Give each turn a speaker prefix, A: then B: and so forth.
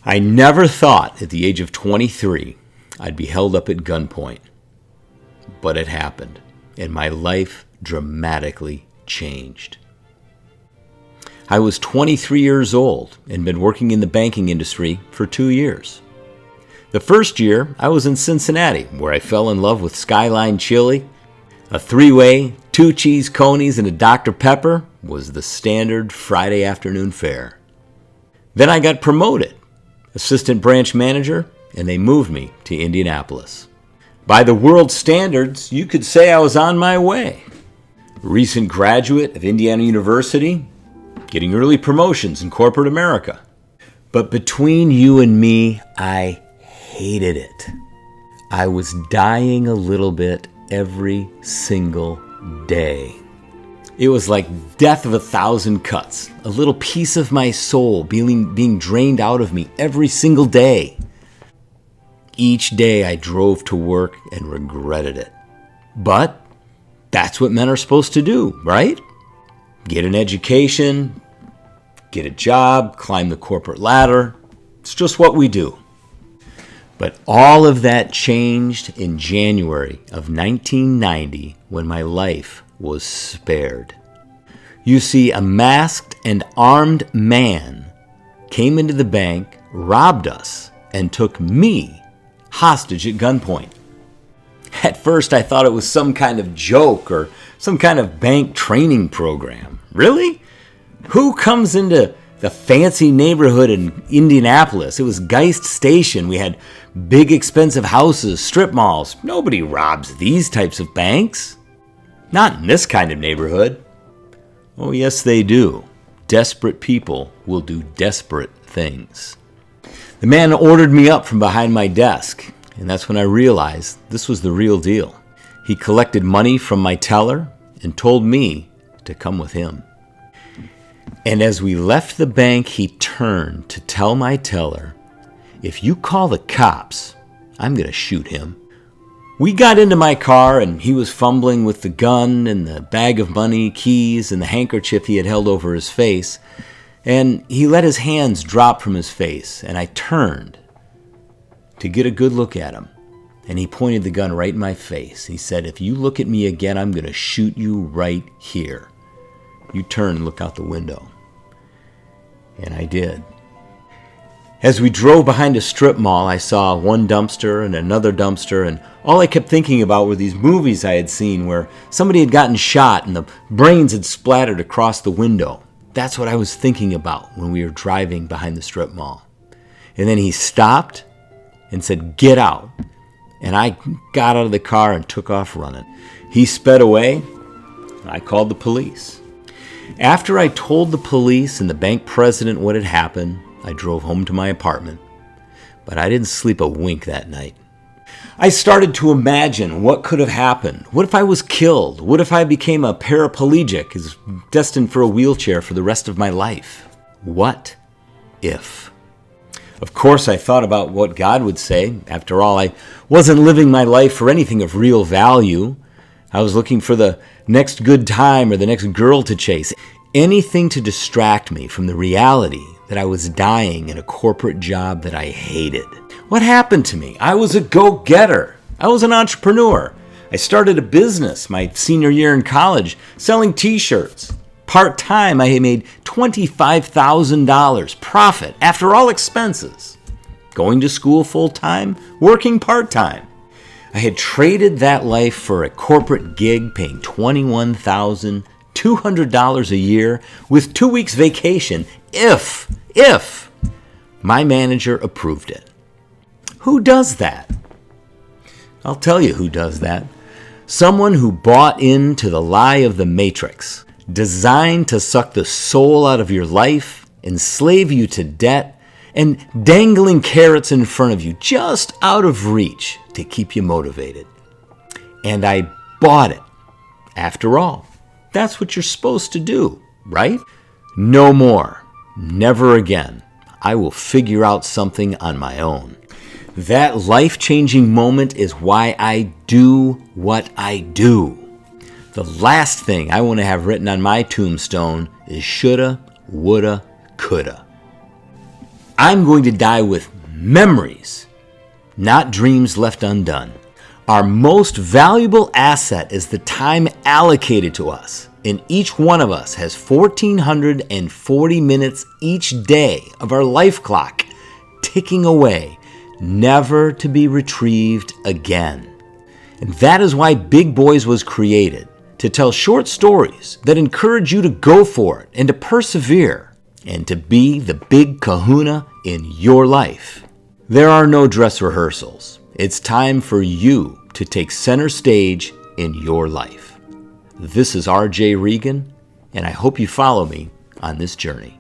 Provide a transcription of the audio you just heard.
A: I never thought at the age of 23 I'd be held up at gunpoint, but it happened, and my life dramatically changed. I was 23 years old and been working in the banking industry for 2 years. The first year, I was in Cincinnati, where I fell in love with Skyline Chili. A 3-way, 2 cheese conies, and a Dr. Pepper was the standard Friday afternoon fare. Then I got promoted, assistant branch manager, and they moved me to Indianapolis. By the world standards, you could say I was on my way. Recent graduate of Indiana University, getting early promotions in corporate America. But between you and me, I hated it. I was dying a little bit every single day. It was like death of 1,000 cuts, a little piece of my soul being drained out of me every single day. Each day I drove to work and regretted it. But that's what men are supposed to do, right? Get an education, get a job, climb the corporate ladder. It's just what we do. But all of that changed in January of 1990 when my life was spared. You see, a masked and armed man came into the bank, robbed us, and took me hostage at gunpoint. At first, I thought it was some kind of joke or some kind of bank training program. Really? Who comes into the fancy neighborhood in Indianapolis? It was Geist Station. We had big, expensive houses, strip malls. Nobody robs these types of banks. Not in this kind of neighborhood. Oh, yes, they do. Desperate people will do desperate things. The man ordered me up from behind my desk, and that's when I realized this was the real deal. He collected money from my teller and told me to come with him. And as we left the bank, he turned to tell my teller, "If you call the cops, I'm going to shoot him." We got into my car, and he was fumbling with the gun and the bag of money, keys, and the handkerchief he had held over his face. And he let his hands drop from his face, and I turned to get a good look at him. And he pointed the gun right in my face. He said, "If you look at me again, I'm going to shoot you right here. You turn and look out the window." And I did. As we drove behind a strip mall, I saw one dumpster and another dumpster, and all I kept thinking about were these movies I had seen where somebody had gotten shot and the brains had splattered across the window. That's what I was thinking about when we were driving behind the strip mall. And then he stopped and said, "Get out." And I got out of the car and took off running. He sped away, and I called the police. After I told the police and the bank president what had happened, I drove home to my apartment. But I didn't sleep a wink that night. I started to imagine what could have happened. What if I was killed? What if I became a paraplegic, is destined for a wheelchair for the rest of my life? What if? Of course, I thought about what God would say. After all, I wasn't living my life for anything of real value. I was looking for the next good time or the next girl to chase. Anything to distract me from the reality that I was dying in a corporate job that I hated. What happened to me? I was a go-getter. I was an entrepreneur. I started a business my senior year in college, selling t-shirts. Part-time, I made $25,000 profit after all expenses. Going to school full-time, working part-time. I had traded that life for a corporate gig paying $21,200 a year with 2 weeks vacation if my manager approved it. Who does that? I'll tell you who does that. Someone who bought into the lie of the Matrix, designed to suck the soul out of your life, enslave you to debt, and dangling carrots in front of you just out of reach to keep you motivated. And I bought it. After all, that's what you're supposed to do, right? No more. Never again. I will figure out something on my own. That life-changing moment is why I do what I do. The last thing I want to have written on my tombstone is shoulda, woulda, coulda. I'm going to die with memories, not dreams left undone. Our most valuable asset is the time allocated to us, and each one of us has 1,440 minutes each day of our life clock ticking away, never to be retrieved again. And that is why Big Boys was created, to tell short stories that encourage you to go for it and to persevere and to be the big kahuna in your life. There are no dress rehearsals. It's time for you to take center stage in your life. This is R.J. Regan, and I hope you follow me on this journey.